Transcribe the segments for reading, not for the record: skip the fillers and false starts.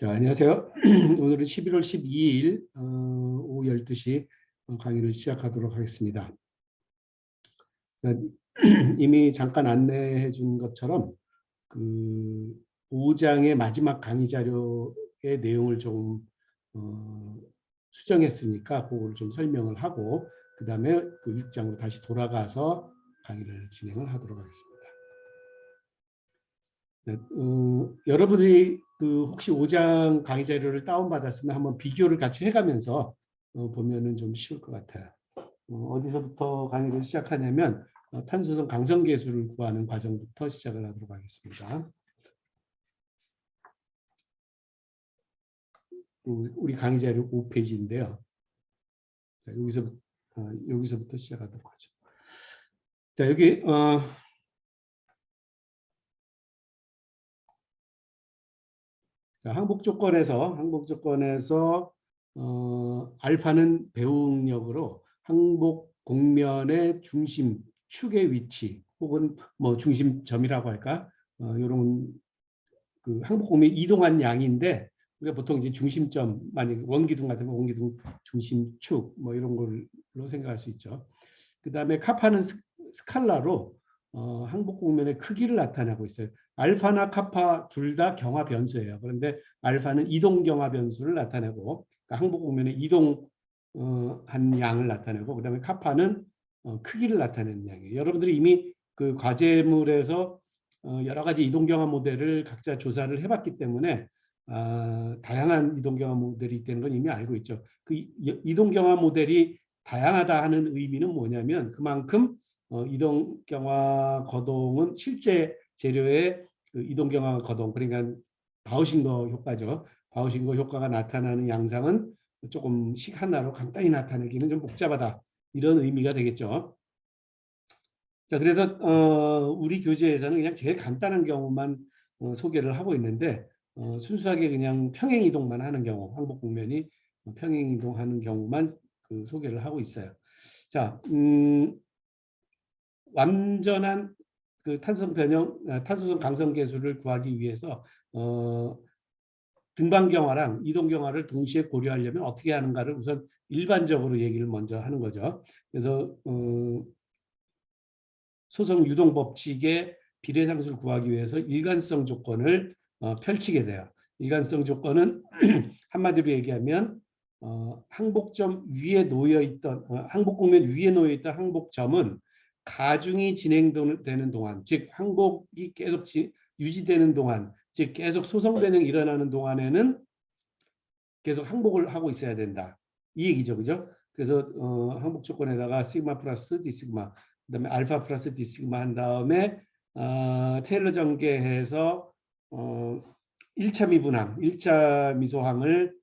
자, 안녕하세요. 오늘은 11월 12일 오후 12시 강의를 시작하도록 하겠습니다. 자, 이미 잠깐 안내해 준 것처럼 그 5장의 마지막 강의 자료의 내용을 좀 수정했으니까 그걸 좀 설명을 하고 그 다음에 그 6장으로 다시 돌아가서 강의를 진행을 하도록 하겠습니다. 네, 여러분들이 그 혹시 5장 강의 자료를 다운받았으면 한번 비교를 같이 해가면서 보면은 좀 쉬울 것 같아요. 어디서부터 강의를 시작하냐면 탄소성 강성계수를 구하는 과정부터 시작을 하도록 하겠습니다. 우리 강의 자료 5페이지인데요. 자, 여기서부터 시작하도록 하죠. 자, 여기 항복 조건에서 알파는 배응력으로 항복 곡면의 중심 축의 위치 혹은 뭐 중심점이라고 할까 이런 그 항복 곡면이 이동한 양인데 우리가 보통 이제 중심점 만약 원기둥 같은 거 원기둥 중심축 뭐 이런 걸로 생각할 수 있죠. 그 다음에 카파는 스칼라로 항복 곡면의 크기를 나타내고 있어요. 알파나 카파 둘 다 경화 변수예요. 그런데 알파는 이동 경화 변수를 나타내고 그러니까 항복 곡면의 이동 한 양을 나타내고 그다음에 카파는 크기를 나타내는 양이에요. 여러분들이 이미 그 과제물에서 여러 가지 이동 경화 모델을 각자 조사를 해봤기 때문에 다양한 이동 경화 모델이 있다는 건 이미 알고 있죠. 그 이동 경화 모델이 다양하다 하는 의미는 뭐냐면 그만큼 이동경화 거동은 실제 재료의 그 이동경화 거동 그러니까 바우싱거 효과죠. 바우싱거 효과가 나타나는 양상은 조금씩 하나로 간단히 나타내기는 좀 복잡하다. 이런 의미가 되겠죠. 자, 그래서 우리 교재에서는 그냥 제일 간단한 경우만 소개를 하고 있는데 순수하게 그냥 평행 이동만 하는 경우, 항복 국면이 평행 이동하는 경우만 그 소개를 하고 있어요. 자, 완전한 그 탄소성 강성계수를 구하기 위해서 등반경화랑 이동경화를 동시에 고려하려면 어떻게 하는가를 우선 일반적으로 얘기를 먼저 하는 거죠. 그래서 소성 유동 법칙의 비례상수를 구하기 위해서 일관성 조건을 펼치게 돼요. 일관성 조건은 한마디로 얘기하면 항복점 위에 놓여 있던 항복 국면 위에 놓여 있던 항복점은 가중이 진행되는 동안, 즉 항복이 계속 유지되는 동안, 즉 계속 소성 변형이 일어나는 동안에는 계속 항복을 하고 있어야 된다. 이 얘기죠, 그죠? 그래서 항복 조건에다가 시그마 플러스 디시그마, 그다음에 알파 플러스 디시그마 한 다음에 테일러 전개해서 1차 미분항, 1차 미소항을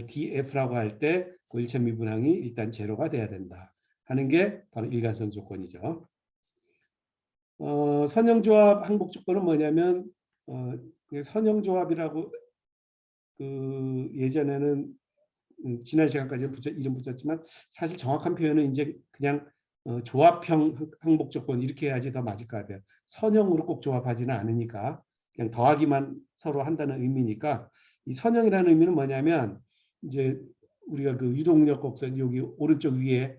DF라고 할 때 그 1차 미분항이 일단 제로가 돼야 된다 하는 게 바로 일관성 조건이죠. 선형조합 항복 조건은 뭐냐면 선형조합이라고 그 예전에는 지난 시간까지 이름 붙였지만 사실 정확한 표현은 이제 그냥 조합형 항복 조건 이렇게 해야지 더 맞을 것 같아요. 선형으로 꼭 조합하지는 않으니까 그냥 더하기만 서로 한다는 의미니까 이 선형이라는 의미는 뭐냐면 이제 우리가 그 유동력 곡선 여기 오른쪽 위에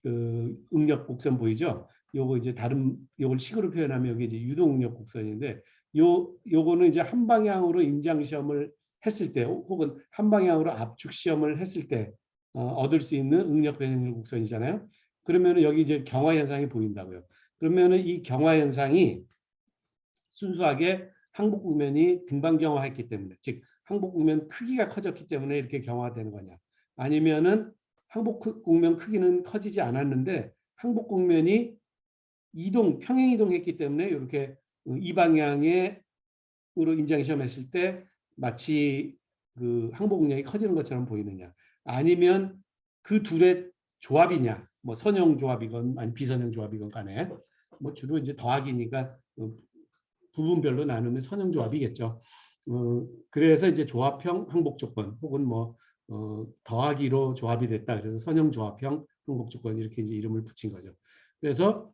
그 응력 곡선 보이죠? 요거 이제 다른 요걸 식으로 표현하면 여기 이제 유동력 곡선인데 요거는 이제 한 방향으로 임장 시험을 했을 때 혹은 한 방향으로 압축 시험을 했을 때 얻을 수 있는 응력 변형률 곡선이잖아요. 그러면 여기 이제 경화 현상이 보인다고요. 그러면 이 경화 현상이 순수하게 항복 국면이 등반 경화했기 때문에, 즉 항복 국면 크기가 커졌기 때문에 이렇게 경화되는 거냐? 아니면은 항복 국면 크기는 커지지 않았는데 항복 국면이 평행 이동했기 때문에 이렇게 이 방향으로 인장 시험했을 때 마치 그 항복력이 커지는 것처럼 보이느냐, 아니면 그 둘의 조합이냐, 뭐 선형 조합이건 아니 비선형 조합이건 간에 뭐 주로 이제 더하기니까 부분별로 나누면 선형 조합이겠죠. 그래서 이제 조합형 항복 조건 혹은 뭐 더하기로 조합이 됐다 그래서 선형 조합형 항복 조건 이렇게 이제 이름을 붙인 거죠. 그래서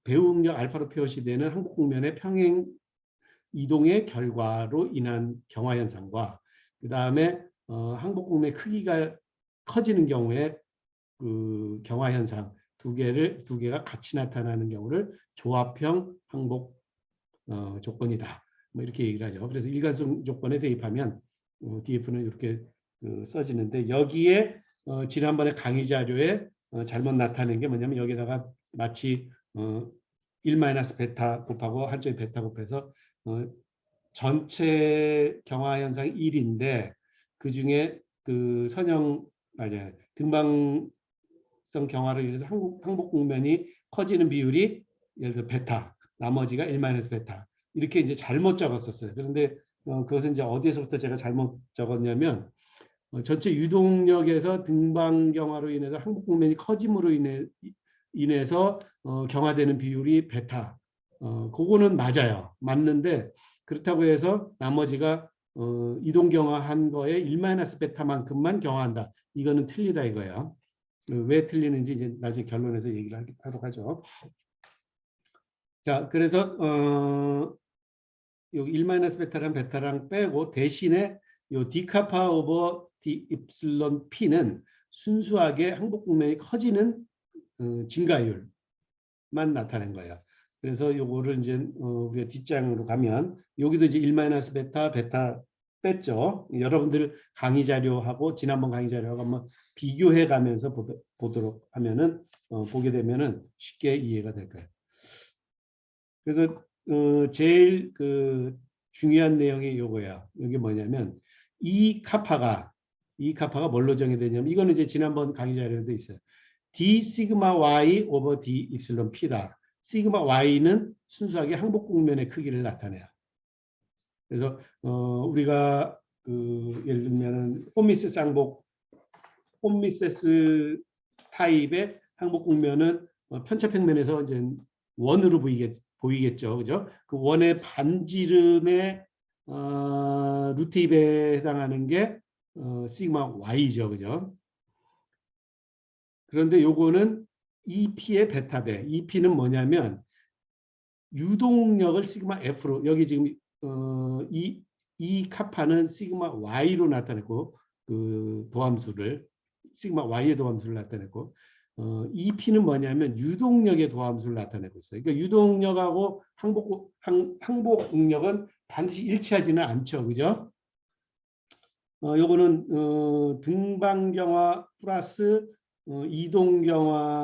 배응력 알파로 표시되는 항복 국면의 평행 이동의 결과로 인한 경화 현상과 그 다음에 항복궁의 크기가 커지는 경우에 그 경화 현상 두 개가 같이 나타나는 경우를 조합형 항복 조건이다. 뭐 이렇게 얘기를 하죠. 그래서 일관성 조건에 대입하면 DF는 이렇게 써지는데 여기에 지난번에 강의 자료에 잘못 나타낸 게 뭐냐면 여기다가 마치 1-베타 곱하고 한쪽에 베타 곱해서 전체 경화 현상이 1인데 그 중에 그 선형 아니야 등방성 경화로 인해서 항복 국면이 커지는 비율이 예를 들어 베타 나머지가 1-베타 이렇게 이제 잘못 적었었어요. 그런데 그것은 이제 어디에서부터 제가 잘못 적었냐면 전체 유동력에서 등방 경화로 인해서 항복 국면이 커짐으로 인해서 경화되는 비율이 베타. 그거는 맞아요. 맞는데 그렇다고 해서 나머지가 이동 경화한 거에 1-베타만큼만 경화한다. 이거는 틀리다 이거예요. 왜 틀리는지 이제 나중에 결론에서 얘기를 하도록 하죠. 자, 그래서 여기 1-베타랑 베타랑 빼고 대신에 요 디카파 오버 디 입실론 P는 순수하게 항복 국면이 커지는 증가율만 나타낸 거예요. 그래서 요거를 이제 우리가 뒷장으로 가면 여기도 이제 1-베타, 베타 뺐죠. 여러분들 강의 자료하고 지난번 강의 자료하고 한번 비교해 가면서 보도록 하면은 보게 되면은 쉽게 이해가 될 거예요. 그래서 제일 그 중요한 내용이 요거야. 이게 뭐냐면 이 카파가 뭘로 정의되냐면 이거는 이제 지난번 강의 자료에도 있어요. D 시그마 Y 오버 D 입실론 P다. 시그마 Y는 순수하게 항복 국면의 크기를 나타내요. 그래서 우리가 그 예를 들면은 홈미세스 타입의 항복 국면은 편차평면에서 이제 원으로 보이겠죠. 그죠? 그 원의 반지름의 루트입에 해당하는 게 시그마 Y죠. 그죠? 그런데 요거는 EP의 베타배. EP는 뭐냐면 유동력을 시그마 F로 여기 지금 이 카파는 시그마 Y로 나타냈고 그 도함수를 시그마 Y의 도함수를 나타냈고 EP는 뭐냐면 유동력의 도함수를 나타내고 있어요. 그러니까 유동력하고 항복력은 반드시 일치하지는 않죠. 그죠? 요거는 등방경화 플러스 이동경화를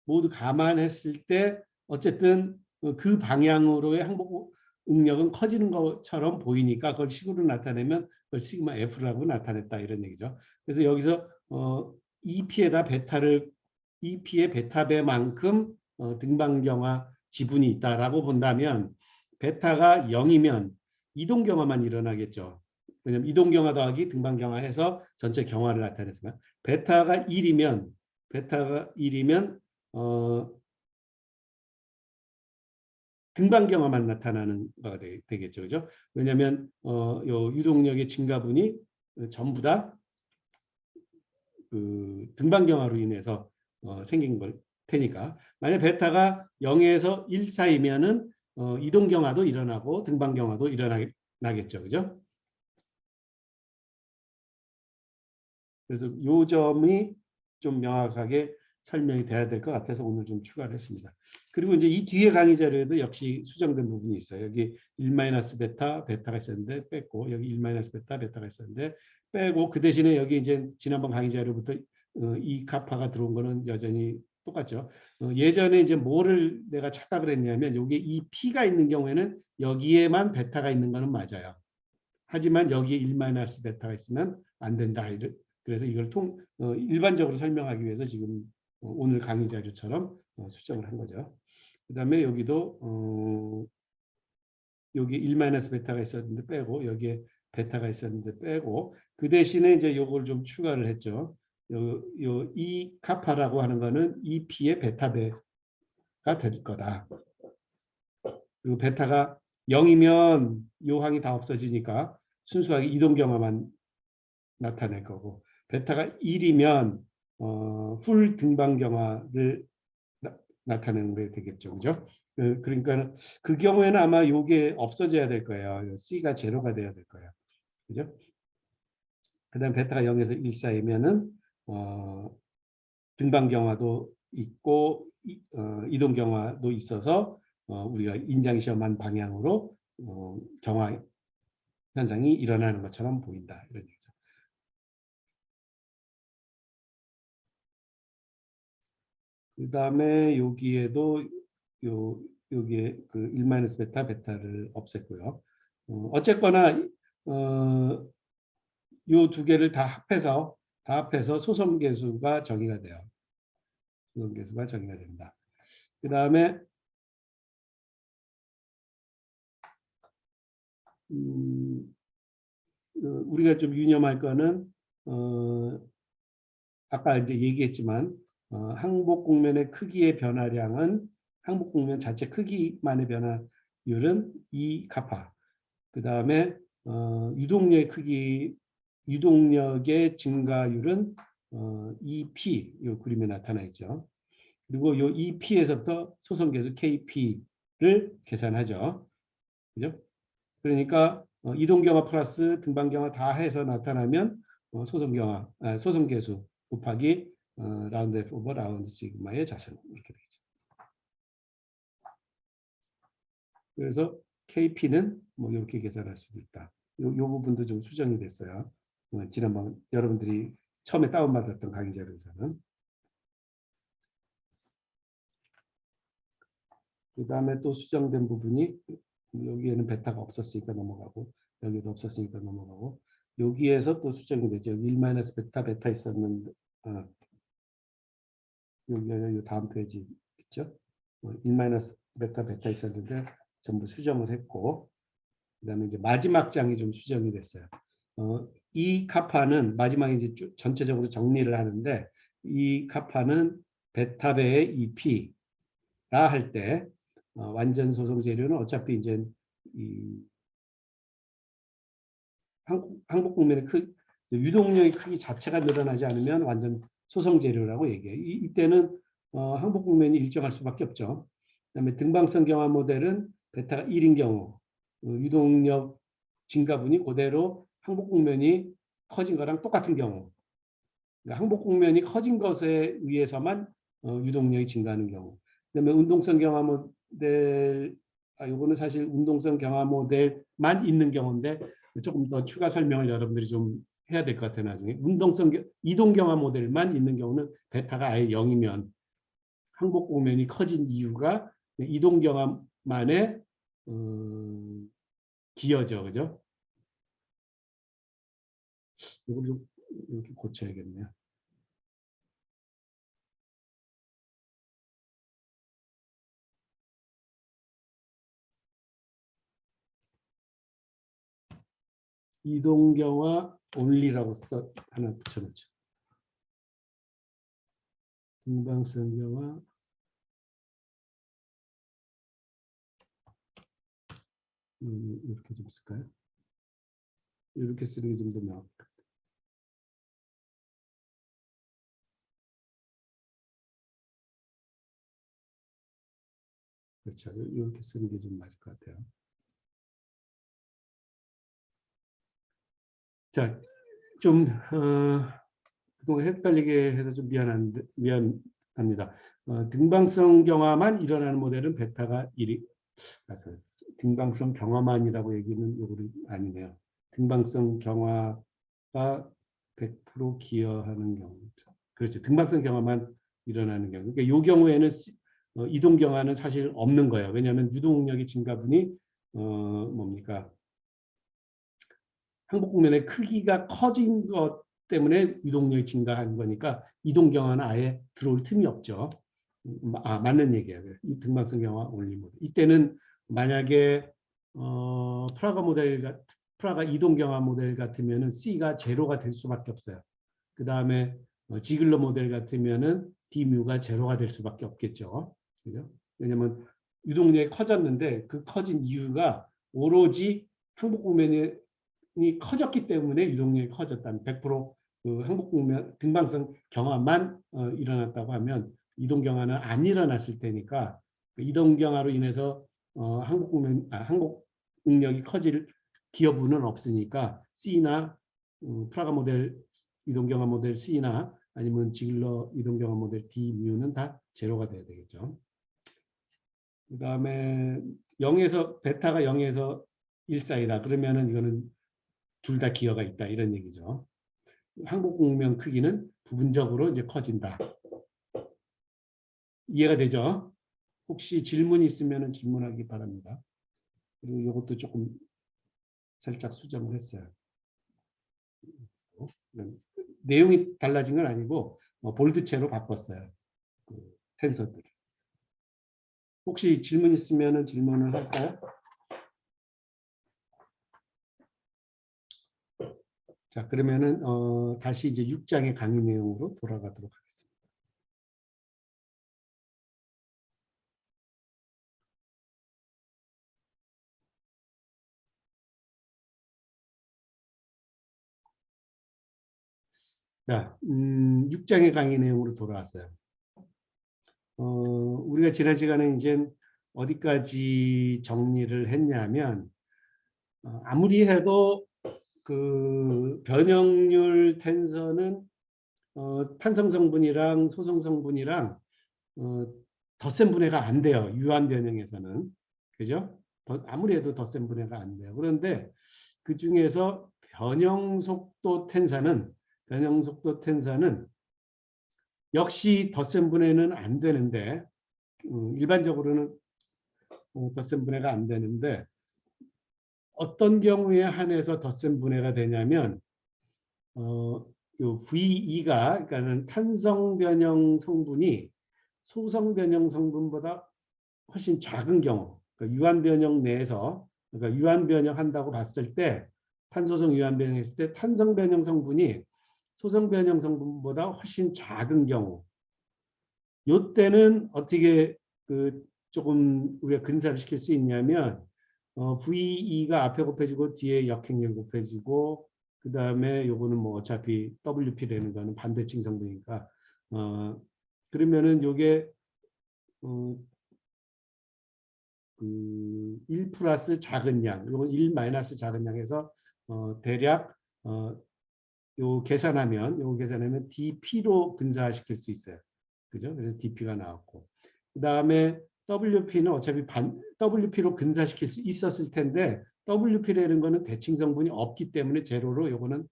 모두 감안했을 때 어쨌든 그 방향으로의 항복 응력은 커지는 것처럼 보이니까 그걸 식으로 나타내면 그걸 시그마 F라고 나타냈다 이런 얘기죠. 그래서 여기서 EP에다 EP의 베타배만큼 등방경화 지분이 있다라고 본다면 베타가 0이면 이동경화만 일어나겠죠. 왜냐하면 이동경화 더하기 등방경화해서 전체 경화를 나타냈으면 베타가 1이면 등방경화만 나타나는 거가 되겠죠. 그죠? 왜냐하면 요 유동력의 증가분이 전부 다 그 등방경화로 인해서 생긴 걸 테니까 만약 베타가 0에서 1 사이면은 이동경화도 일어나고 등방경화도 일어나겠죠. 그죠? 그래서 요 점이 좀 명확하게 설명이 돼야 될 것 같아서 오늘 좀 추가를 했습니다. 그리고 이제 이 뒤에 강의 자료에도 역시 수정된 부분이 있어요. 여기 1-베타, 베타가 있었는데 뺐고 여기 1-베타, 베타가 있었는데 빼고 그 대신에 여기 이제 지난번 강의 자료부터 이 카파가 들어온 거는 여전히 똑같죠. 예전에 이제 뭐를 내가 착각을 했냐면 여기 이 P가 있는 경우에는 여기에만 베타가 있는 거는 맞아요. 하지만 여기에 1-베타가 있으면 안 된다. 그래서 이걸 일반적으로 설명하기 위해서 지금 오늘 강의 자료처럼 수정을 한 거죠. 그 다음에 여기도 여기 1-베타가 있었는데 빼고 여기에 베타가 있었는데 빼고 그 대신에 이제 요걸 좀 추가를 했죠. 이 카파라고 하는 거는 EP의 베타배가 될 거다. 그리고 베타가 0이면 요 항이 다 없어지니까 순수하게 이동경화만 나타낼 거고 베타가 1이면 풀 등방경화를 나타내는 게 되겠죠. 그죠? 그러니까 그 경우에는 아마 이게 없어져야 될 거예요. C가 제로가 돼야 될 거예요. 그죠? 그다음 베타가 0에서 1 사이면은 등방 경화도 있고 이동 경화도 있어서 우리가 인장 시험한 방향으로 경화 현상이 일어나는 것처럼 보인다. 이런 얘기죠. 그다음에 여기에도 여기에 그 1 베타 베타를 없앴고요. 어쨌거나 요 두 개를 다 합해서 소선계수가 정의가 돼요. 소선계수가 정의가 된다. 그 다음에 우리가 좀 유념할 거는 아까 이제 얘기했지만 항복 국면의 크기의 변화량은 항복 국면 자체 크기만의 변화율은 2카파. 그 다음에 유동력의 크기, 유동력의 증가율은 2p 이 그림에 나타나 있죠. 그리고 이 2p에서부터 소선계수 kp를 계산하죠. 그죠? 그러니까 이동경화 플러스 등반경화 다 해서 나타나면 소선계수 곱하기 라운드 F 오버 라운드 시그마의 자선 이렇게 되죠. 그래서 KP는 뭐 이렇게 계산할 수도 있다. 요 부분도 좀 수정이 됐어요. 지난번 여러분들이 처음에 다운받았던 강의 자료에서는. 그 다음에 또 수정된 부분이 여기에는 베타가 없었으니까 넘어가고 여기도 없었으니까 넘어가고 여기에서 또 수정이 되죠. 1 베타 베타 있었는데 여기 다음 페이지 있죠. 1 베타 베타 있었는데 전부 수정을 했고 그다음에 이제 마지막 장이 좀 수정이 됐어요. 이 카파는 마지막에 이제 전체적으로 정리를 하는데 이 카파는 베타배의 2P라 할 때 완전 소송 재료는 어차피 이제 이 항복 국면의 유동력의 크기 자체가 늘어나지 않으면 완전 소송 재료라고 얘기해요. 이때는 항복 국면이 일정할 수밖에 없죠. 그다음에 등방성 경화 모델은 베타가 1인 경우 유동력 증가분이 그대로 항복 국면이 커진 거랑 똑같은 경우 그러니까 항복 국면이 커진 것에 의해서만 유동력이 증가하는 경우 그다음에 운동성 경화 모델 요거는 사실 운동성 경화 모델만 있는 경우인데 조금 더 추가 설명을 여러분들이 좀 해야 될 것 같아요. 나중에 이동 경화 모델만 있는 경우는 베타가 아예 0이면 항복 국면이 커진 이유가 이동 경화만의 기여죠. 그죠? 이걸 좀 이렇게 고쳐야겠네요. 이동경화 only라고 하나 붙여놓죠. 등방성경화 이렇게 좀 쓸까요? 이렇게 쓰는 게 좀 더 나을 것 같아요. 그렇죠. 이렇게 쓰는 게 좀 맞을 것 같아요. 자, 좀 그동안 헷갈리게 해서 좀 미안합니다. 등방성 경화만 일어나는 모델은 베타가 1이 등방성 경화만이라고 얘기는 요거는 아니네요. 등방성 경화가 100% 기여하는 경우죠. 그렇죠. 등방성 경화만 일어나는 경우. 그러니까 이 경우에는 이동 경화는 사실 없는 거예요. 왜냐하면 유동력의 증가분이 뭡니까? 항복 국면의 크기가 커진 것 때문에 유동력이 증가한 거니까 이동 경화는 아예 들어올 틈이 없죠. 맞는 얘기예요. 이 등방성 경화 올림 모델. 이때는 만약에 프라가 이동 경화 모델 같으면은 C가 제로가 될 수밖에 없어요. 그 다음에 지글러 모델 같으면은 D뮤가 제로가 될 수밖에 없겠죠. 그죠? 왜냐면 유동력이 커졌는데 그 커진 이유가 오로지 항복 국면이 커졌기 때문에 유동력이 커졌다는 100%그 항복 국면 등방성 경화만 일어났다고 하면 이동 경화는 안 일어났을 테니까 이동경화로 인해서 항복 능력이 커질 기여부는 없으니까 C나 프라가 모델 이동경화 모델 C나 아니면 지글러 이동경화 모델 D, 뮤는 다 제로가 돼야 되겠죠. 그 다음에 0에서 베타가 0에서 1 사이다. 그러면은 이거는 둘 다 기여가 있다 이런 얘기죠. 항복 공명 크기는 부분적으로 이제 커진다. 이해가 되죠? 혹시 질문이 있으면 질문하기 바랍니다. 그리고 이것도 조금 살짝 수정을 했어요. 내용이 달라진 건 아니고 볼드체로 바꿨어요. 그 텐서들. 혹시 질문 있으면 질문을 할까요? 자, 그러면은 다시 이제 6장의 강의 내용으로 돌아가도록 하겠습니다. 자, 6장의 강의 내용으로 돌아왔어요. 우리가 지난 시간에 이제 어디까지 정리를 했냐면 아무리 해도 그 변형률 텐서는 탄성 성분이랑 소성 성분이랑 덧셈 분해가 안 돼요. 유한 변형에서는. 그죠? 아무리 해도 덧셈 분해가 안 돼요. 그런데 그 중에서 변형 속도 텐사는 역시 덧셈 분해는 안 되는데 일반적으로는 덧셈 분해가 안 되는데 어떤 경우에 한해서 덧셈 분해가 되냐면 요 VE가 그러니까는 탄성 변형 성분이 소성 변형 성분보다 훨씬 작은 경우, 그러니까 유한 변형 내에서 그러니까 유한 변형 한다고 봤을 때 탄소성 유한 변형했을 때 탄성 변형 성분이 소성 변형 성분보다 훨씬 작은 경우, 요때는 어떻게 그 조금 우리가 근사를 시킬 수 있냐면 VE가 앞에 곱해지고 뒤에 역행렬 곱해지고 그 다음에 요거는 뭐 어차피 WP라는 거는 반대칭 성분이니까 그러면은 요게 그1 플러스 작은 양, 요건 1 마이너스 작은 양에서 대략 요 계산하면 DP로 분사시킬 수 있어요. 그죠? 그래서 DP가 나왔고 그 다음에 WP는 어차피 WP로 근사시킬 수 있었을 텐데 WP라는 거는 대칭 성분이 없기 때문에 제로로 요거는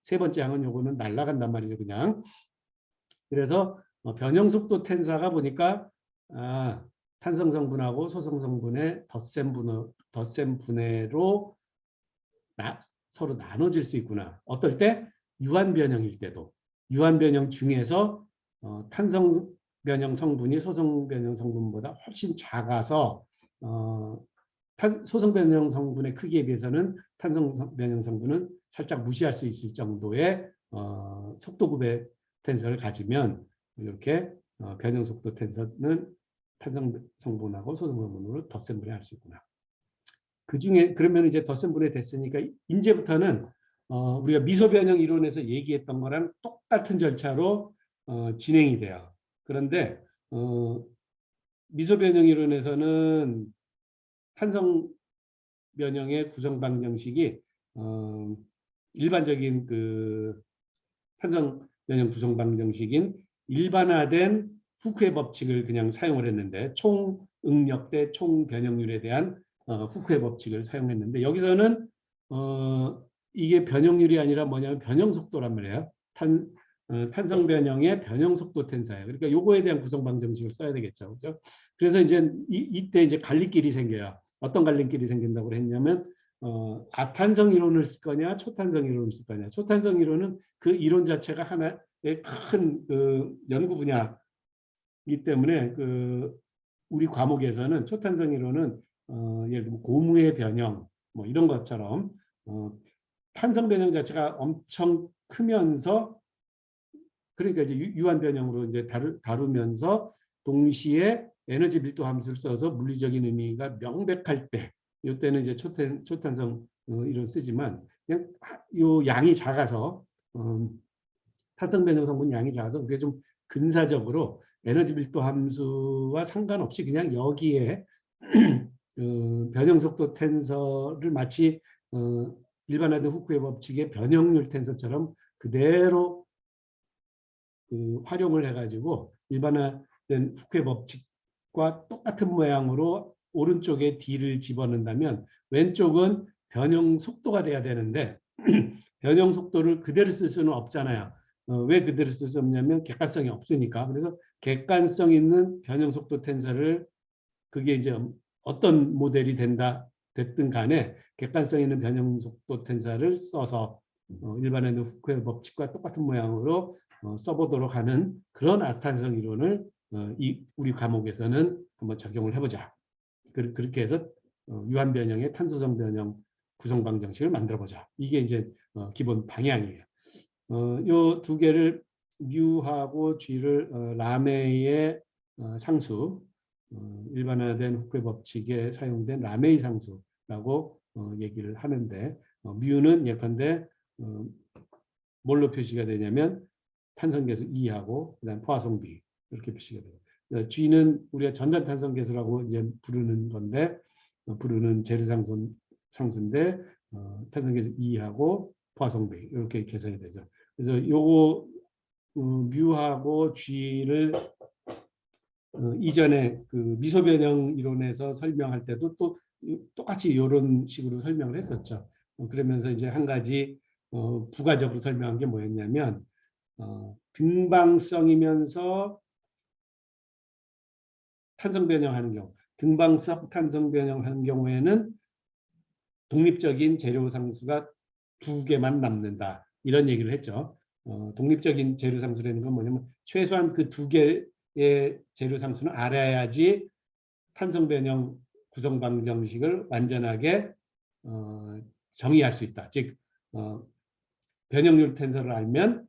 세 번째 항은 요거는 날아간단 말이죠. 그냥. 그래서 변형 속도 텐사가 보니까 탄성 성분하고 소성 성분의 덧셈 분해로 서로 나눠질 수 있구나. 어떨 때? 유한 변형일 때도. 유한 변형 중에서 탄성 변형 성분이 소성 변형 성분보다 훨씬 작아서 소성 변형 성분의 크기에 비해서는 탄성 변형 성분은 살짝 무시할 수 있을 정도의 속도 구배 텐서를 가지면 이렇게 변형 속도 텐서는 탄성 성분하고 소성 성분으로 덧셈 분해할 수 있구나. 그 중에 그러면 이제 덧셈 분해 됐으니까 이제부터는 우리가 미소 변형 이론에서 얘기했던 거랑 똑같은 절차로 진행이 돼요. 그런데 미소 변형 이론에서는 탄성 변형의 구성 방정식이 일반적인 그 탄성 변형 구성 방정식인 일반화된 후크의 법칙을 그냥 사용을 했는데 총 응력 대 총 변형률에 대한 후크의 법칙을 사용했는데 여기서는 이게 변형률이 아니라 뭐냐면 변형 속도란 말이에요. 탄성 변형의 변형 속도 텐사예요. 그러니까 요거에 대한 구성 방정식을 써야 되겠죠. 그죠? 그래서 이제 이때 이제 갈림길이 생겨요. 어떤 갈림길이 생긴다고 했냐면 아탄성 이론을 쓸 거냐 초탄성 이론을 쓸 거냐. 초탄성 이론은 그 이론 자체가 하나의 큰 그 연구 분야이기 때문에 그 우리 과목에서는 초탄성 이론은 예를 들면 고무의 변형 뭐 이런 것처럼 탄성 변형 자체가 엄청 크면서 그러니까 이제 유한 변형으로 이제 다루면서 동시에 에너지 밀도 함수를 써서 물리적인 의미가 명백할 때 이때는 이제 초탄성 이론 쓰지만 그냥 요 양이 작아서 탄성 변형 성분 양이 작아서 그게 좀 근사적으로 에너지 밀도 함수와 상관없이 그냥 여기에 변형 속도 텐서를 마치 일반화된 후쿠의 법칙의 변형률 텐서처럼 그대로 활용을 해가지고 일반화된 후쿠의 법칙과 똑같은 모양으로 오른쪽에 D를 집어넣는다면 왼쪽은 변형 속도가 돼야 되는데 변형 속도를 그대로 쓸 수는 없잖아요. 왜 그대로 쓸 수 없냐면 객관성이 없으니까. 그래서 객관성 있는 변형 속도 텐서를 그게 이제 어떤 모델이 됐든 간에 객관성 있는 변형 속도 텐서를 써서 일반의 후쿠의 법칙과 똑같은 모양으로 써보도록 하는 그런 아탄성 이론을 우리 과목에서는 한번 적용을 해보자. 그렇게 해서 유한 변형의 탄소성 변형 구성 방정식을 만들어 보자. 이게 이제 기본 방향이에요. 요 두 개를 U하고 G를 라메이의 상수, 일반화된 후쿠의 법칙에 사용된 라메이 상수라고 얘기를 하는데 뮤는 예컨대 뭘로 표시가 되냐면 탄성계수 E하고 그다음 포화성 B 이렇게 표시가 돼요. G는 우리가 전단 탄성계수라고 이제 부르는 건데 부르는 재료 상수인데 탄성계수 E하고 포화성 B 이렇게 계산이 되죠. 그래서 요거 뮤하고 G를 이전에 그 미소 변형 이론에서 설명할 때도 또 똑같이 이런 식으로 설명을 했었죠. 그러면서 이제 한 가지 부가적으로 설명한 게 뭐였냐면 등방성이면서 탄성 변형하는 경우, 등방성 탄성 변형하는 경우에는 독립적인 재료 상수가 두 개만 남는다. 이런 얘기를 했죠. 독립적인 재료 상수라는 건 뭐냐면 최소한 그 두 개의 재료 상수는 알아야지 탄성 변형 구성 방정식을 완전하게 정의할 수 있다. 즉 변형률 텐서를 알면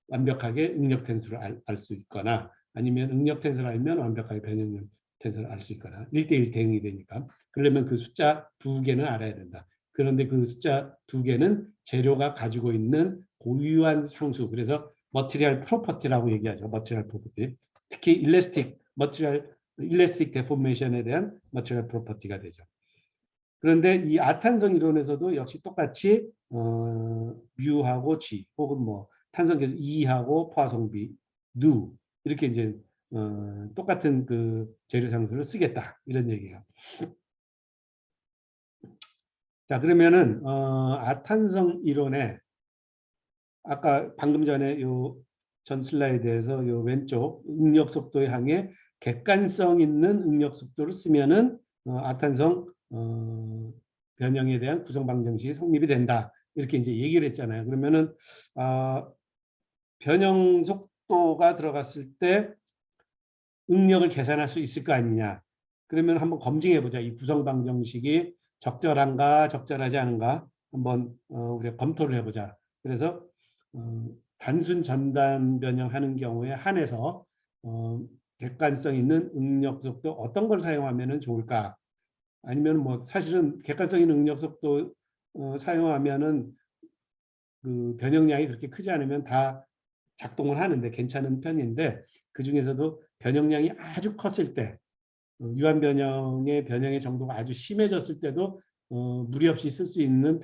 완벽하게 응력 텐수를 알 수 있거나 아니면 응력 텐서를 알면 완벽하게 변형률 텐서를 알 수 있거나 1대1 대응이 되니까 그러려면 그 숫자 두 개는 알아야 된다. 그런데 그 숫자 두 개는 재료가 가지고 있는 고유한 상수, 그래서 머티리얼 프로퍼티라고 얘기하죠. 머티리얼 프로퍼티. 특히 일레스틱 데포메이션에 대한 머티리얼 프로퍼티가 되죠. 그런데 이 아탄성 이론에서도 역시 똑같이 뮤하고 G 혹은 뭐 탄성계수 E하고 포화성 B, 누 이렇게 이제 똑같은 그 재료 상수를 쓰겠다 이런 얘기예요. 자 그러면은 아탄성 이론에 아까 방금 전에 요 전 슬라이드에서 요 왼쪽 응력 속도에 항해 객관성 있는 응력 속도를 쓰면은 아탄성 변형에 대한 구성 방정식이 성립이 된다. 이렇게 이제 얘기를 했잖아요. 그러면은 변형 속도가 들어갔을 때 응력을 계산할 수 있을 거 아니냐. 그러면 한번 검증해 보자. 이 구성 방정식이 적절한가 적절하지 않은가 한번 우리가 검토를 해보자. 그래서 단순 전단 변형하는 경우에 한해서 객관성 있는 응력 속도 어떤 걸 사용하면 좋을까? 아니면 뭐 사실은 객관성 있는 응력 속도 사용하면은 그 변형량이 그렇게 크지 않으면 다 작동을 하는데 괜찮은 편인데 그 중에서도 변형량이 아주 컸을 때 유한 변형의 정도가 아주 심해졌을 때도 무리 없이 쓸 수 있는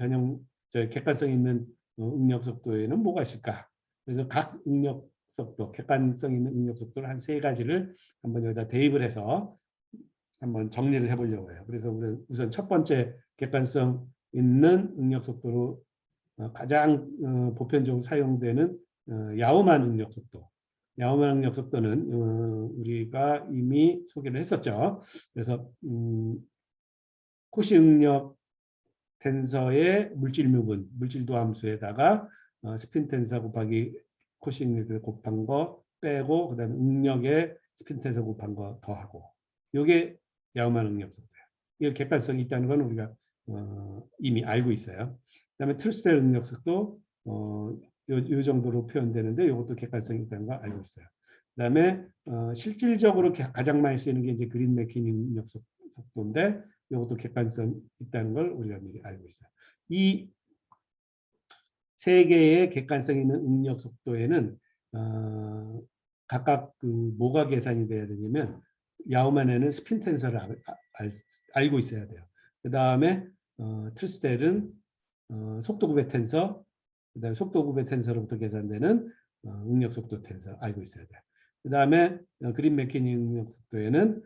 객관성 있는 응력 속도에는 뭐가 있을까? 그래서 각 응력 속도, 객관성 있는 응력 속도를 한 세 가지를 한번 여기다 대입을 해서 한번 정리를 해보려고 해요. 그래서 우선 첫 번째 객관성 있는 응력 속도로 가장 보편적으로 사용되는 야우만 응력 속도. 야우만 응력 속도는 우리가 이미 소개를 했었죠. 그래서 코시 응력 텐서의 물질미분, 물질도 함수에다가 스핀 텐서 곱하기 코시 응력을 곱한 거 빼고 그다음에 응력에 스핀 텐서 곱한 거 더하고 이게 야우만 응력 속도예요. 이게 객관성이 있다는 건 우리가 이미 알고 있어요. 그다음에 트루스텔 응력 속도 요 정도로 표현되는데 이것도 객관성이 있다는 거 알고 있어요. 그다음에 실질적으로 가장 많이 쓰이는 게 이제 그린 맥키니 응력 속도인데 이것도 객관성 있다는 걸 우리가 미리 알고 있어요. 이 세 개의 객관성 있는 응력 속도에는 각각 그 뭐가 계산이 돼야 되냐면 야우만에는 스핀 텐서를 알고 있어야 돼요. 그 다음에 트루스델은 속도 구배 텐서, 그다음에 속도 구배 텐서로부터 계산되는 응력 속도 텐서 알고 있어야 돼요. 그 다음에 그린 맥키니 응력 속도에는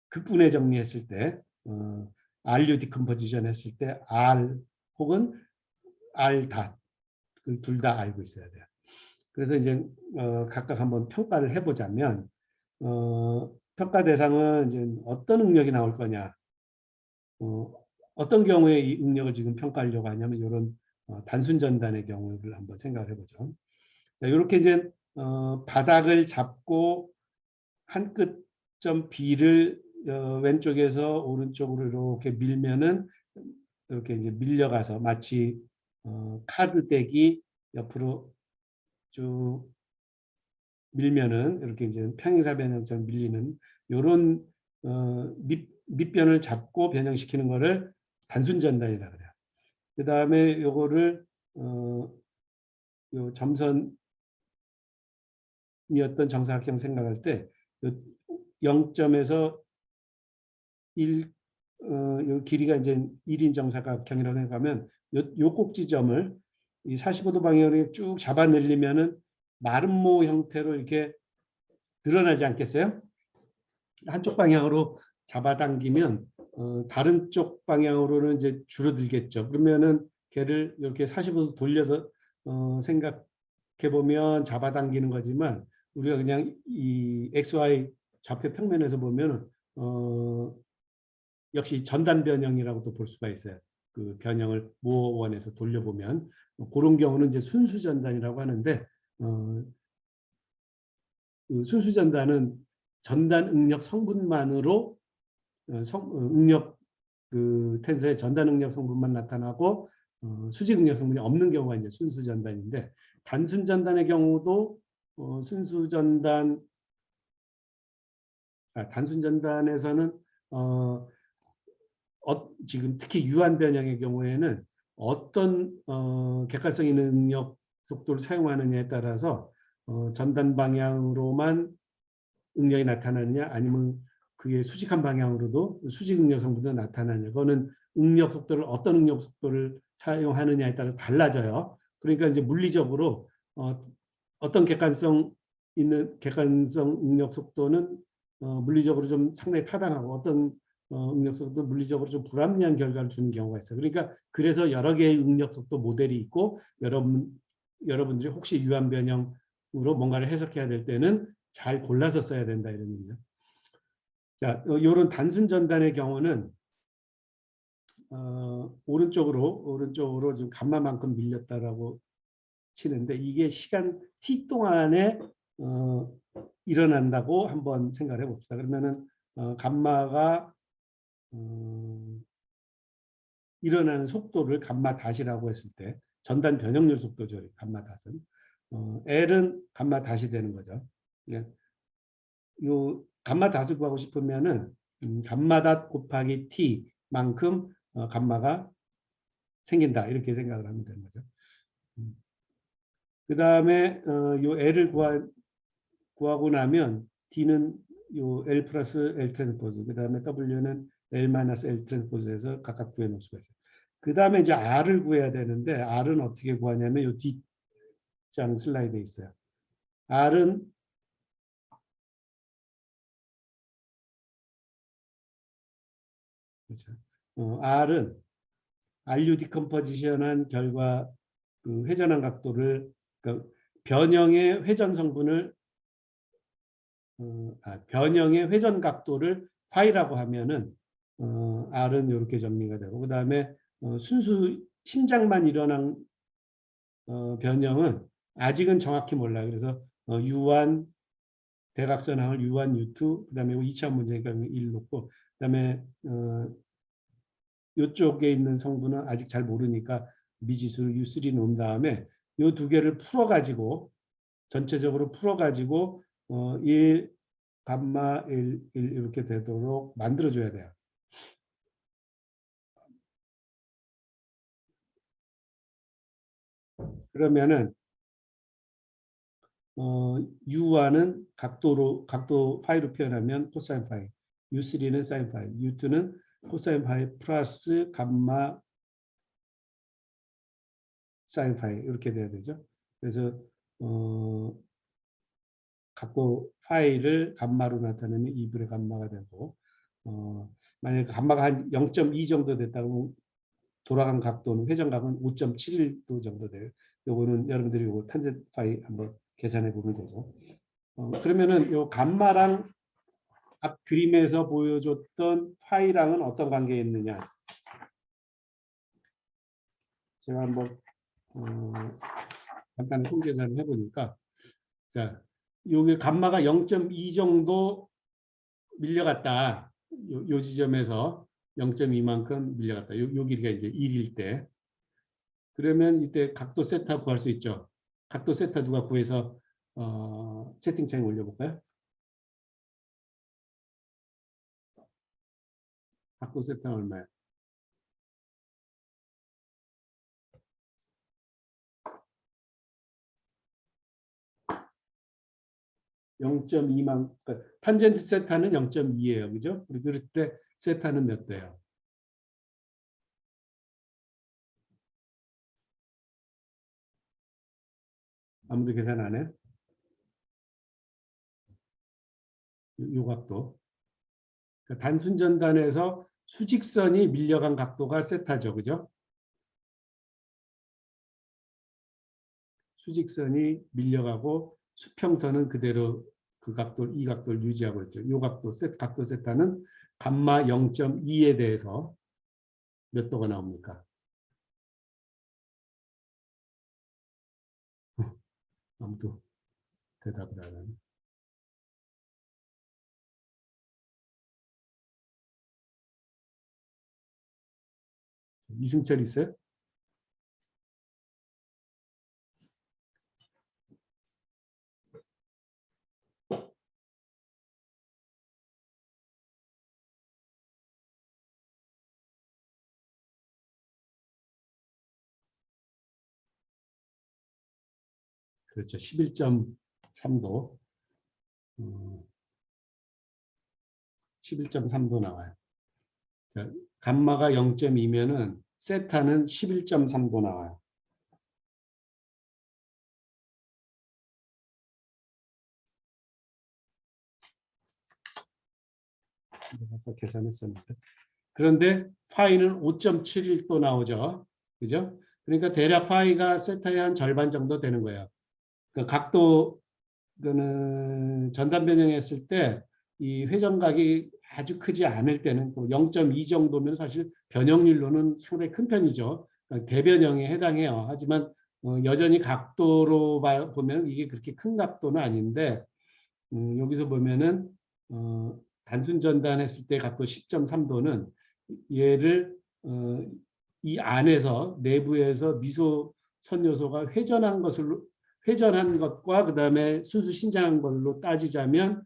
극분해 정리했을 때 RU 디컴포지션 했을 때 R 혹은 R 닷 둘 다 알고 있어야 돼요. 그래서 이제 각각 한번 평가를 해보자면 평가 대상은 이제 어떤 응력이 나올 거냐, 어떤 경우에 이 응력을 지금 평가하려고 하냐면 이런 단순 전단의 경우를 한번 생각을 해보죠. 자, 이렇게 이제 바닥을 잡고 한 끝점 B를 왼쪽에서 오른쪽으로 이렇게 밀면은 이렇게 이제 밀려가서 마치 카드 덱이 옆으로 쭉 밀면은 이렇게 이제 평행사 변형처럼 밀리는 이런 밑변을 잡고 변형시키는 거를 단순 전단이라 그래요. 그 다음에 요거를 요 점선이었던 정사각형 생각할 때 0점에서 1, 요 길이가 이제 1인 정사각형이라고 생각하면 요 꼭지점을 이 45도 방향으로 쭉 잡아 늘리면은 마름모 형태로 이렇게 늘어나지 않겠어요? 한쪽 방향으로 잡아당기면 다른 쪽 방향으로는 이제 줄어들겠죠. 그러면은 걔를 이렇게 45도 돌려서 생각해 보면 잡아당기는 거지만 우리가 그냥 이 XY 좌표 평면에서 보면 역시 전단 변형이라고도 볼 수가 있어요. 그 변형을 모원에서 돌려보면 그런 경우는 이제 순수 전단이라고 하는데 그 순수 전단은 전단 응력 성분만으로 응력 그 텐서의 전단 응력 성분만 나타나고 수직 응력 성분이 없는 경우가 이제 순수 전단인데 단순 전단의 경우도 순수 전단 단순 전단에서는 지금 특히 유한 변형의 경우에는 어떤 객관성 있는 응력 속도를 사용하느냐에 따라서 전단 방향으로만 응력이 나타나느냐 아니면 그게 수직한 방향으로도 수직 응력 성분도 나타나느냐 그거는 응력 속도를 어떤 응력 속도를 사용하느냐에 따라 달라져요. 그러니까 이제 물리적으로 어떤 객관성 응력 속도는 물리적으로 좀 상당히 타당하고 어떤 응력 속도 물리적으로 좀 불합리한 결과를 주는 경우가 있어요. 그러니까 그래서 여러 개의 응력 속도 모델이 있고 여러분들이 혹시 유한 변형으로 뭔가를 해석해야 될 때는 잘 골라서 써야 된다 이런 얘기죠. 자, 이런 단순 전단의 경우는 오른쪽으로 지금 감마만큼 밀렸다라고 치는데 이게 시간 t 동안에 일어난다고 한번 생각을 해봅시다. 그러면은 감마가 일어나는 속도를 감마 닷이라고 했을 때 전단 변형률 속도죠. 감마 닷은 L은 감마 닷이 되는 거죠. 요 감마 닷을 구하고 싶으면은 감마 닷 곱하기 t만큼 감마가 생긴다 이렇게 생각을 하면 되는 거죠. 그 다음에 요 L을 구하고 나면 D는 요 L 플러스 L 트랜스포즈, 그 다음에 W는 L 마이너스 L 트랜스포즈에서 각각 구해 놓을 수가 있어요. 그 다음에 이제 R을 구해야 되는데 R은 어떻게 구하냐면 요 뒷장 슬라이드에 있어요. R은 그렇죠. R은 RU 디컴포지션한 결과 그 회전한 각도를 그 변형의 회전 성분을 변형의 회전 각도를 파이라고 하면은 R은 이렇게 정리가 되고 그 다음에 순수 신장만 일어난 변형은 아직은 정확히 몰라요. 그래서 U1 대각선항을 U1, U2 그 다음에 2차 문제니까 1 놓고 그 다음에 이쪽에 있는 성분은 아직 잘 모르니까 미지수를 U3 놓은 다음에 이 두 개를 풀어가지고 전체적으로 풀어가지고 1 감마 1 이렇게 되도록 만들어줘야 돼요. 그러면은 U1은 각도 파이로 표현하면 코사인 파이, U3는 사인 파이, U2는 코사인 파이 플러스 감마 사인 파이 이렇게 돼야 되죠. 그래서 각도 파이를 감마로 나타내면 2분의 감마가 되고 만약에 감마가 한 0.2 정도 됐다면 돌아간 각도는 회전각은 5.71도 정도 돼요. 요거는 여러분들이 요거 탄젠트 파이 한번 계산해 보면 되죠. 그러면은 요 감마랑 앞 그림에서 보여줬던 파이랑은 어떤 관계에 있느냐? 제가 한번 간단히 손계산을 해보니까 자, 요게 감마가 0.2 정도 밀려갔다. 요 지점에서 0.2만큼 밀려갔다. 요 길이가 이제 1일 때. 그러면 이때 각도 세타 구할 수 있죠. 각도 세타 누가 구해서 채팅창에 올려볼까요? 각도 세타 얼마야? 0.2만, 그러니까 탄젠트 세타는 0.2예요. 그죠? 그럴 때 세타는 몇 대요? 아무도 계산 안 해? 요 각도. 그러니까 단순 전단에서 수직선이 밀려간 각도가 세타죠. 그죠? 수직선이 밀려가고 수평선은 그대로 그 각도, 이 각도를 유지하고 있죠. 이 각도, 각도 세타는 감마 0.2에 대해서 몇 도가 나옵니까? 아무도 대답을 안 하네. 이승철 있어요? 그렇죠. 11.3도. 11.3도 나와요. 자, 감마가 0.2면은 세타는 11.3도 나와요. 아까 계산했었는데. 그런데 파이는 5.71도 나오죠. 그죠? 그러니까 대략 파이가 세타의 한 절반 정도 되는 거예요. 그 각도, 는 전단 변형했을 때 이 회전각이 아주 크지 않을 때는 0.2 정도면 사실 변형률로는 상당히 큰 편이죠. 그러니까 대변형에 해당해요. 하지만 여전히 각도로 보면 이게 그렇게 큰 각도는 아닌데 여기서 보면은 단순 전단했을 때 각도 10.3도는 얘를 이 안에서 내부에서 미소선 요소가 회전한 것과 그다음에 순수 신장한 걸로 따지자면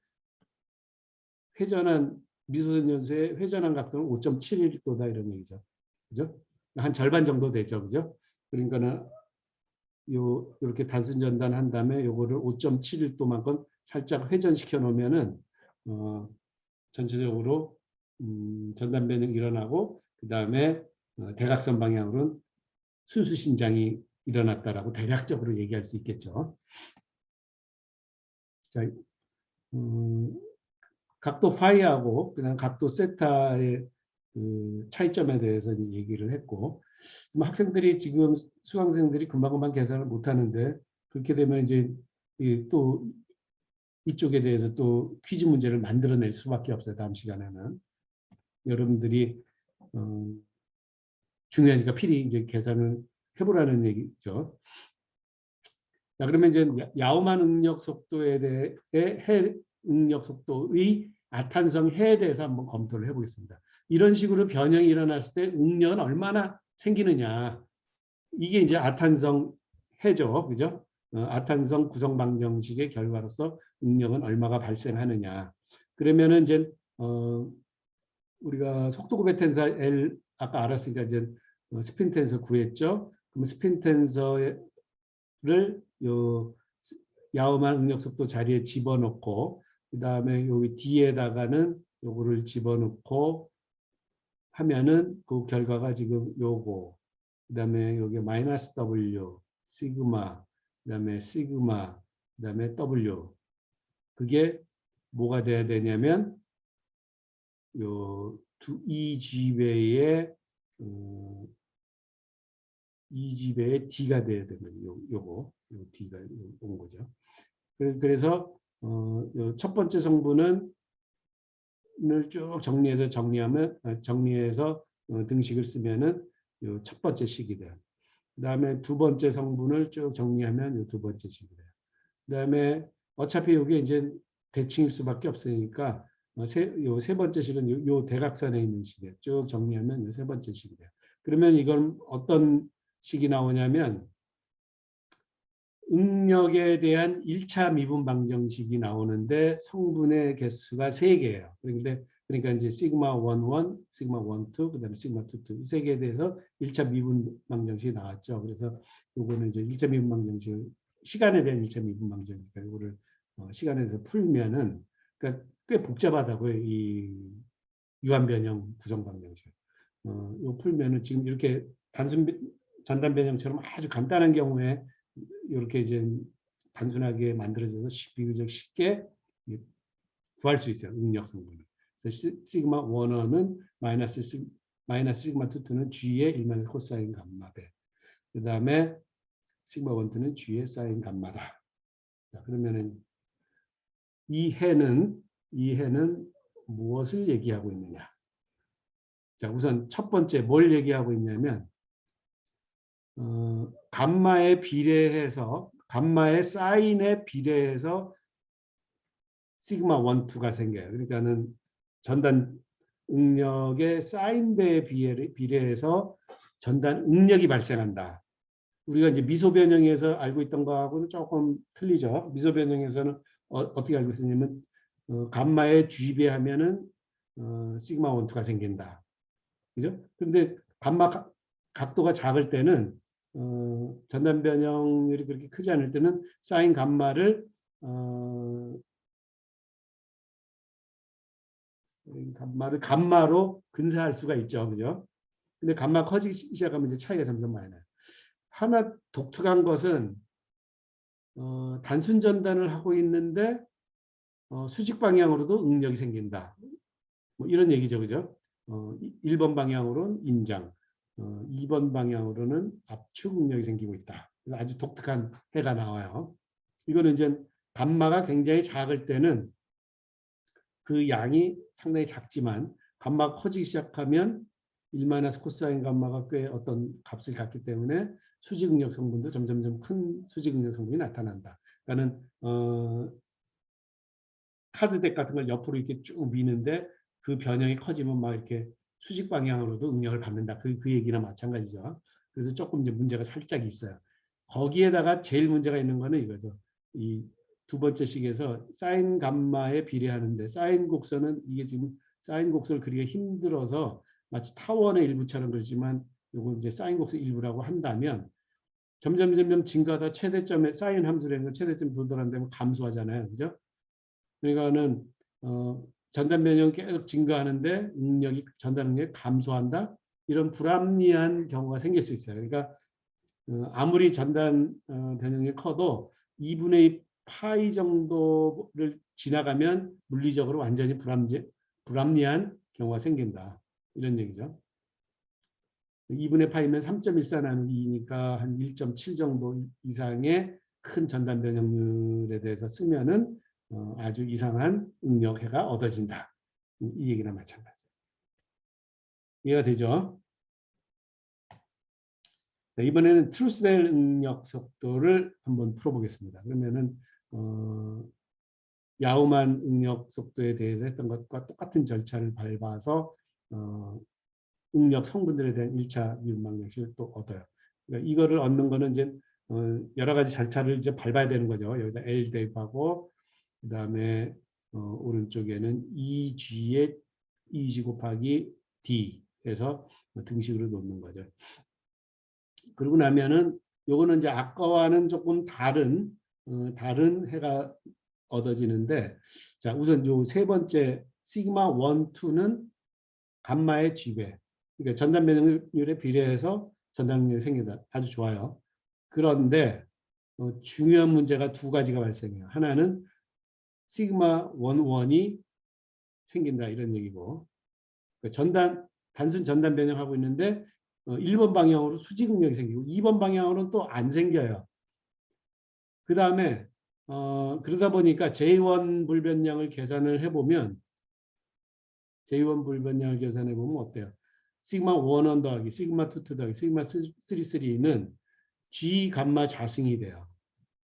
회전한 미소선 요소의 회전한 각도는 5.71도다 이런 얘기죠. 그죠? 한 절반 정도 되죠. 그죠? 그러니까는 이렇게 단순 전단한 다음에 요거를 5.71도만큼 살짝 회전시켜 놓으면은 전체적으로 전단 변형이 일어나고 그다음에 대각선 방향으로는 순수 신장이 일어났다라고 대략적으로 얘기할 수 있겠죠. 자, 각도 파이하고 그다음 각도 세타의 그 차이점에 대해서 얘기를 했고, 학생들이 지금 수강생들이 금방금방 계산을 못 하는데 그렇게 되면 이제 또 이쪽에 대해서 또 퀴즈 문제를 만들어낼 수밖에 없어요. 다음 시간에는 여러분들이 중요하니까 필히 이제 계산을 해보라는 얘기죠. 자, 그러면 이제 야우만 응력 속도에 대해 응력 속도의 아탄성 해에 대해서 한번 검토를 해보겠습니다. 이런 식으로 변형이 일어났을 때 응력은 얼마나 생기느냐. 이게 이제 아탄성 해죠. 그죠? 아탄성 구성 방정식의 결과로서 응력은 얼마가 발생하느냐. 그러면은 이제 우리가 속도급의 텐서 L 아까 알았으니까 이제 스핀 텐서 구했죠. 그럼 스핀 텐서를 요 야음한 응력 속도 자리에 집어넣고 그 다음에 여기 D에다가는 요거를 집어넣고 하면은 그 결과가 지금 요거 그 다음에 여기 마이너스 W 시그마 그 다음에 시그마 그 다음에 W 그게 뭐가 돼야 되냐면 이 G배의 이 G배의 D가 돼야 되는 요거 요 D가 온 거죠. 그래서 첫 번째 성분은 쭉 정리해서 등식을 쓰면은 요 첫 번째 식이 돼요. 그다음에 두 번째 성분을 쭉 정리하면 요 두 번째 식이 돼요. 그다음에 어차피 이게 이제 대칭일 수밖에 없으니까 요 세 번째 식은 요 대각선에 있는 식이에요. 쭉 정리하면 요 세 번째 식이 돼요. 그러면 이건 어떤 식이 나오냐면 응력에 대한 1차 미분 방정식이 나오는데 성분의 개수가 3개예요. 그러니까 이제 시그마 11, 시그마 12, 그다음에 시그마 22 이 3개에 대해서 1차 미분 방정식이 나왔죠. 그래서 요거는 이제 1차 미분 방정식 시간에 대한 1차 미분 방정식이니까 이거를 시간에서 풀면은 그러니까 꽤 복잡하다고요. 이 유한 변형 부정 방정식. 요 풀면은 지금 이렇게 단순 전단 변형처럼 아주 간단한 경우에 이렇게 이제 단순하게 만들어져서 비교적 쉽게 구할 수 있어요. 응력 성분을. 그래서 시그마 1은 마이너스 시그마 2는 G의 1 코사인 감마배. 그 다음에 시그마 1, 2는 G의 사인 감마다. 자, 그러면은 이 해는 무엇을 얘기하고 있느냐? 자, 우선 첫 번째 뭘 얘기하고 있냐면 감마에 비례해서 감마의 사인에 비례해서 시그마 1, 2가 생겨요. 그러니까는 전단 응력의 사인배에 비례해서 전단 응력이 발생한다. 우리가 이제 미소 변형에서 알고 있던 거하고는 조금 틀리죠. 미소 변형에서는 어떻게 알고 있었냐면 감마에 G배하면은 시그마 1, 2가 생긴다. 그죠? 근데 감마 각도가 작을 때는 전단 변형률이 그렇게 크지 않을 때는 사인 감마를 감마로 근사할 수가 있죠. 그죠? 근데 감마 커지기 시작하면 이제 차이가 점점 많이 나요. 하나 독특한 것은 단순 전단을 하고 있는데 수직 방향으로도 응력이 생긴다. 뭐 이런 얘기죠. 그죠? 1번 방향으로는 인장, 2번 방향으로는 압축 응력이 생기고 있다. 그래서 아주 독특한 해가 나와요. 이거는 이제 감마가 굉장히 작을 때는 그 양이 상당히 작지만 감마가 커지기 시작하면 1마이너스 코사인 감마가 꽤 어떤 값을 갖기 때문에 수직응력 성분도 점점점 큰 수직응력 성분이 나타난다. 그러니까는 카드덱 같은 걸 옆으로 이렇게 쭉 미는데 그 변형이 커지면 막 이렇게 수직 방향으로도 응력을 받는다. 그 얘기나 마찬가지죠. 그래서 조금 이제 문제가 살짝 있어요. 거기에다가 제일 문제가 있는 거는 이거죠. 이 두 번째 식에서 사인 감마에 비례하는데 사인 곡선은 이게 지금 사인 곡선을 그리기가 힘들어서 마치 타원의 일부처럼 그렇지만 요거 이제 사인 곡선 일부라고 한다면 점점 증가하다 최대점에 사인 함수라는 건 최대점 도달한다면 감소하잖아요. 그죠? 그러니까는 전단 변형이 계속 증가하는데 응력이 전단 응력이 감소한다. 이런 불합리한 경우가 생길 수 있어요. 그러니까 아무리 전단 변형이 커도 2분의 2 파이 정도를 지나가면 물리적으로 완전히 불합리한 경우가 생긴다. 이런 얘기죠. 2분의 파이면 3.14 나누기 2니까 한 1.7 정도 이상의 큰 전단 변형률에 대해서 쓰면은 아주 이상한 응력해가 얻어진다. 이 얘기나 마찬가지. 이해가 되죠? 자, 이번에는 트루스델 응력 속도를 한번 풀어보겠습니다. 그러면은 야우만 응력 속도에 대해서 했던 것과 똑같은 절차를 밟아서 응력 성분들에 대한 1차 미분방정식을 또 얻어요. 그러니까 이거를 얻는 거는 이제 여러 가지 절차를 이제 밟아야 되는 거죠. 여기다 L 대입하고 그 다음에 오른쪽에는 EG에 EG 곱하기 D 해서 등식으로 놓는 거죠. 그러고 나면은 요거는 이제 아까와는 조금 다른 다른 해가 얻어지는데, 자, 우선 요 세 번째 시그마 1, 2는 감마의 G배. 그러니까 전단 변형률에 비례해서 전단 변형률이 생긴다. 아주 좋아요. 그런데 중요한 문제가 두 가지가 발생해요. 하나는 시그마 1, 1이 생긴다 이런 얘기고, 그러니까 단순 전단 변형하고 있는데 1번 방향으로 수직 응력이 생기고 2번 방향으로는 또 안 생겨요. 그 다음에 그러다 보니까 J1 불변량을 계산을 해보면 J1 불변량을 계산해 보면 어때요? 시그마 1, 1 더하기 시그마 2, 2 더하기 시그마 3, 3는 G 감마 자승이 돼요.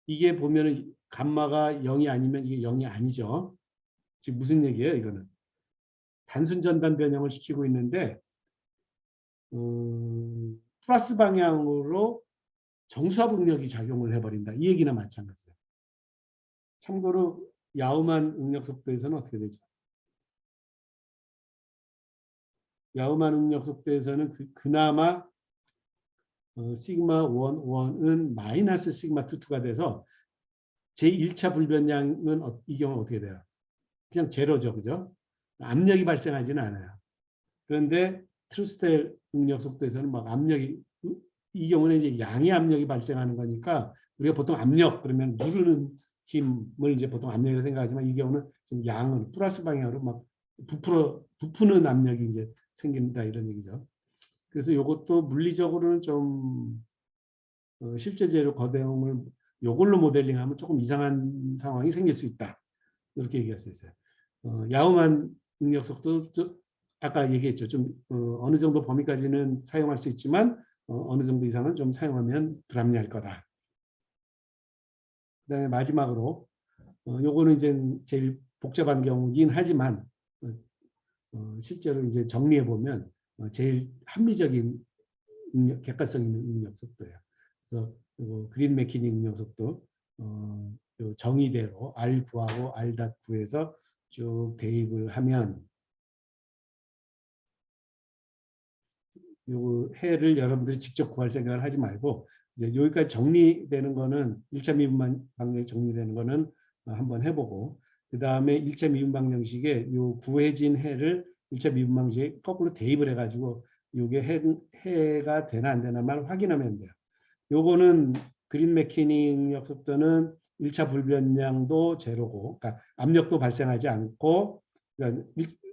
이게 보면은 감마가 0이 아니면 이게 0이 아니죠. 지금 무슨 얘기예요, 이거는? 단순 전단 변형을 시키고 있는데 플러스 방향으로 정수합 응력이 작용을 해버린다. 이 얘기나 마찬가지예요. 참고로 야우만 응력 속도에서는 어떻게 되죠? 야우만 응력 속도에서는 그나마 시그마 1, 1은 마이너스 시그마 2, 2가 돼서 제1차 불변량은 이 경우는 어떻게 돼요? 그냥 제로죠. 그죠? 압력이 발생하지는 않아요. 그런데 트루스텔 응력 속도에서는 막 압력이, 이 경우는 이제 양의 압력이 발생하는 거니까 우리가 보통 압력 그러면 누르는 힘을 이제 보통 압력이라고 생각하지만 이 경우는 좀 양은 플러스 방향으로 막 부푸는 압력이 이제 생긴다 이런 얘기죠. 그래서 이것도 물리적으로는 좀 실제제로 거대형을 이걸로 모델링하면 조금 이상한 상황이 생길 수 있다. 이렇게 얘기할 수 있어요. 야후만 응력 속도 아까 얘기했죠. 좀 어느 정도 범위까지는 사용할 수 있지만 어느 정도 이상은 좀 사용하면 불합리할 거다. 그다음에 마지막으로 요거는 이제 제일 복잡한 경우긴 하지만 실제로 이제 정리해 보면 제일 합리적인 객관성 있는 응력 속도예요. 그래서 그린 매키닝 응력 속도 요 정의대로 R 구하고 R 닷 구해서 쭉 대입을 하면 요 해를 여러분들이 직접 구할 생각을 하지 말고 이제 여기까지 정리되는 거는 1차 미분 방정식 정리되는 거는 한번 해보고 그 다음에 1차 미분 방정식에 요 구해진 해를 1차 미분 방정식에 거꾸로 대입을 해가지고 요게 해가 되나 안 되나만 확인하면 돼요. 요거는 그린 매키닝 력 속도는 1차 불변량도 제로고, 그러니까 압력도 발생하지 않고, 그러니까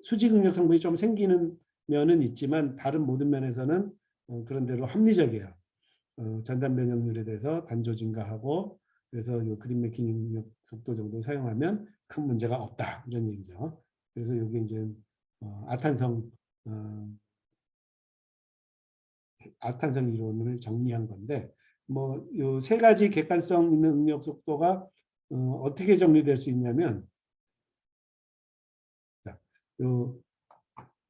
수직 응력 성분이 좀 생기는 면은 있지만 다른 모든 면에서는 그런 대로 합리적이에요. 전단 변형률에 대해서 단조 증가하고, 그래서 요 그린 매키닝 력 속도 정도 사용하면 큰 문제가 없다 이런 얘기죠. 그래서 이게 이제 아탄성 이론을 정리한 건데. 뭐 요 세 가지 객관성 있는 응력 속도가 어떻게 정리될 수 있냐면 요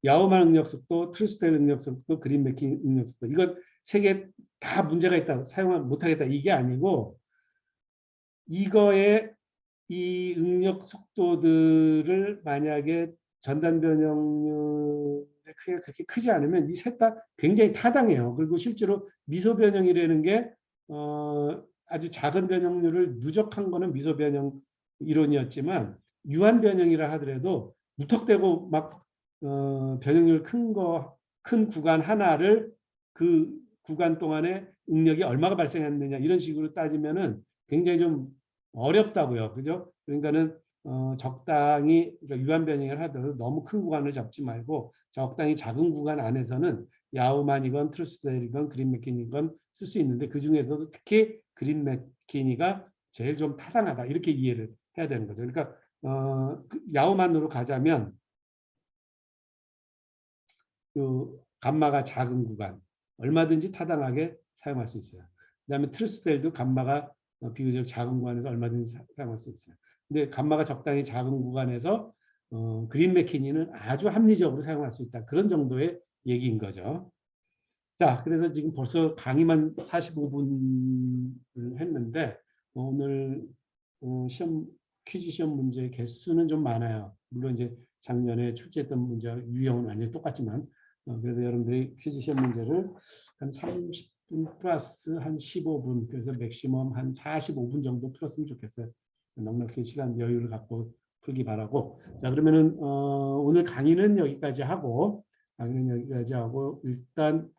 야우만 응력 속도, 트루스텔 응력 속도, 그린 매킹 응력 속도 이건 세 개 다 문제가 있다, 사용 못하겠다 이게 아니고 이거에 이 응력 속도들을 만약에 전단 변형률의 크기가 그렇게 크지 않으면 이 셋 다 굉장히 타당해요. 그리고 실제로 미소 변형이라는 게 아주 작은 변형률을 누적한 거는 미소 변형 이론이었지만 유한 변형이라 하더라도 무턱대고 막 변형률 큰 구간 하나를 그 구간 동안에 응력이 얼마가 발생했느냐 이런 식으로 따지면은 굉장히 좀 어렵다고요. 그죠? 그러니까는 적당히 그러니까 유한 변형을 하더라도 너무 큰 구간을 잡지 말고 적당히 작은 구간 안에서는 야우만이건 트루스텔이건 그린 매키니건 쓸 수 있는데 그 중에서도 특히 그린 매키니가 제일 좀 타당하다 이렇게 이해를 해야 되는 거죠. 그러니까 야우만으로 가자면 그 감마가 작은 구간 얼마든지 타당하게 사용할 수 있어요. 그다음에 트루스텔도 감마가 비교적 작은 구간에서 얼마든지 사용할 수 있어요. 근데 감마가 적당히 작은 구간에서 그린 매키니는 아주 합리적으로 사용할 수 있다. 그런 정도의 얘기인 거죠. 자, 그래서 지금 벌써 강의만 45분을 했는데 오늘 시험 퀴즈 시험 문제 개수는 좀 많아요. 물론 이제 작년에 출제했던 문제와 유형은 완전히 똑같지만 그래서 여러분들이 퀴즈 시험 문제를 한 플러스 한 15분, 그래서 맥시멈 한 45분 정도 풀었으면 좋겠어요. 넉넉히 시간 여유를 갖고 풀기 바라고. 자, 그러면은 오늘 강의는 여기까지 하고 일단